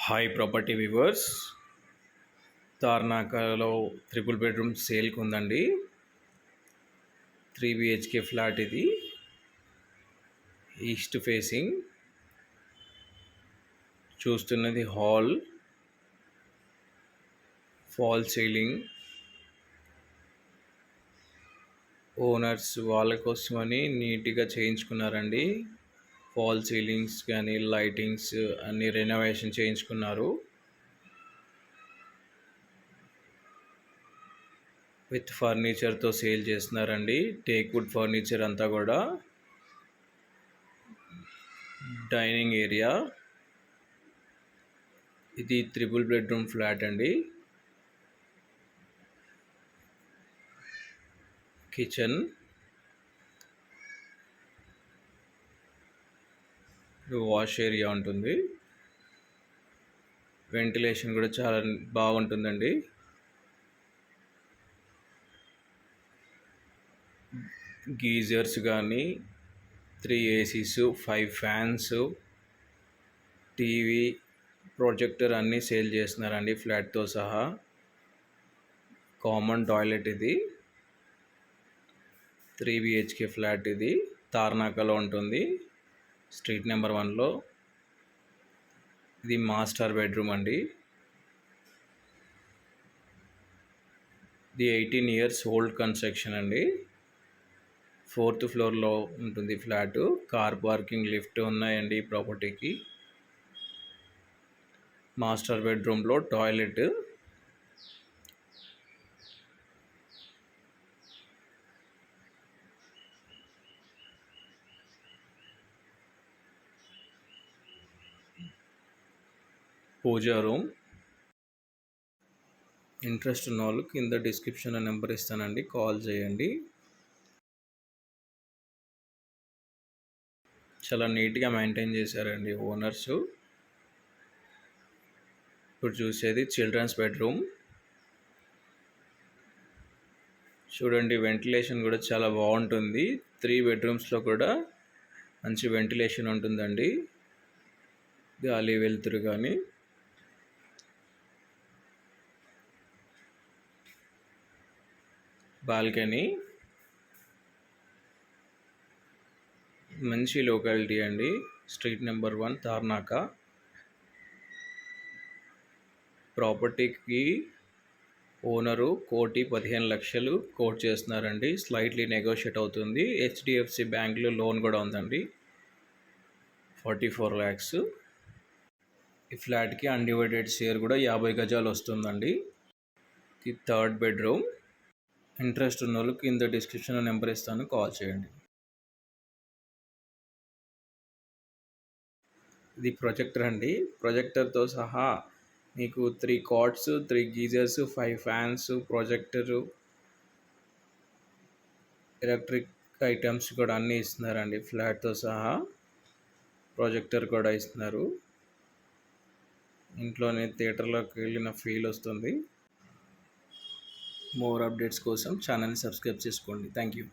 Hi property viewers, తార్నాకలో triple bedroom సేల్కి ఉందండి. 3 బిహెచ్కే ఫ్లాట్ ఇది. East facing. చూస్తున్నది హాల్, ఫాల్ సీలింగ్. ఓనర్స్ వాళ్ళ కోసమని నీట్గా చేయించుకున్నారండి. ఫాల్ సీలింగ్స్ కానీ లైటింగ్స్ అన్ని రెనోవేషన్ చేయించుకున్నారు. విత్ ఫర్నిచర్తో సేల్ చేస్తున్నారండి. టేక్ వుడ్ ఫర్నిచర్ అంతా కూడా. Dining area. ఇది ట్రిపుల్ బెడ్రూమ్ ఫ్లాట్ అండి. కిచెన్, వాష్ ఏరియా ఉంటుంది. వెంటిలేషన్ కూడా చాలా బాగుంటుందండి. గీజర్స్ కానీ 3 ఏసీస్, 5 ఫ్యాన్స్, టీవీ, ప్రొజెక్టర్ అన్నీ సేల్ చేస్తున్నారండి ఫ్లాట్తో సహా. కామన్ టాయిలెట్ ఇది. 3 బిహెచ్కే ఫ్లాట్ ఇది. తార్నాకలో ఉంటుంది, స్ట్రీట్ నెంబర్ 1లో. ఇది మాస్టర్ బెడ్రూమ్ అండి. ఇది 18 ఇయర్స్ ఓల్డ్ కన్స్ట్రక్షన్ అండి. 4th ఫ్లోర్లో ఉంటుంది ఫ్లాటు. కార్ పార్కింగ్, లిఫ్ట్ ఉన్నాయండి ఈ ప్రాపర్టీకి. మాస్టర్ బెడ్రూమ్లో టాయిలెట్. పూజా రూమ్. ఇంట్రెస్ట్ ఉన్న వాళ్ళు కింద డిస్క్రిప్షన్లో నెంబర్ ఇస్తానండి, కాల్ చేయండి. చాలా నీట్గా మెయింటైన్ చేశారండి ఓనర్సు. ఇప్పుడు చూసేది చిల్డ్రన్స్ బెడ్రూమ్. చూడండి, వెంటిలేషన్ కూడా చాలా బాగుంటుంది. 3 బెడ్రూమ్స్లో కూడా మంచి వెంటిలేషన్ ఉంటుందండి, గాలి వెలుతురు కానీ. బాల్కనీ. మంచి లొకాలిటీ అండి, స్ట్రీట్ నెంబర్ 1 తార్నాక. ప్రాపర్టీకి ఓనరు 1,15,00,000 కోట్ చేస్తున్నారండి. స్లైట్లీ నెగోషియేట్ అవుతుంది. హెచ్డిఎఫ్సి బ్యాంక్లో లోన్ కూడా ఉందండి, 44 lakhs. ఈ ఫ్లాట్కి అన్డివైడెడ్ షేర్ కూడా 50 గజాలు వస్తుందండి. ఇది 3rd బెడ్రూమ్. ఇంట్రెస్ట్ ఉన్న వాళ్ళు కింద డిస్క్రిప్షన్లో నెంబర్ ఇస్తాను, కాల్ చేయండి. ఇది ప్రొజెక్టర్ అండి. ప్రొజెక్టర్తో సహా మీకు 3 cots, 3 geysers, 5 fans, projector, electric items కూడా అన్నీ ఇస్తున్నారండి ఫ్లాట్తో సహా. ప్రొజెక్టర్ కూడా ఇస్తున్నారు. ఇంట్లోనే థియేటర్లోకి వెళ్ళిన ఫీల్ వస్తుంది. మోర్ అప్డేట్స్ కోసం ఛానల్ని సబ్స్క్రైబ్ చేసుకోండి. Thank you.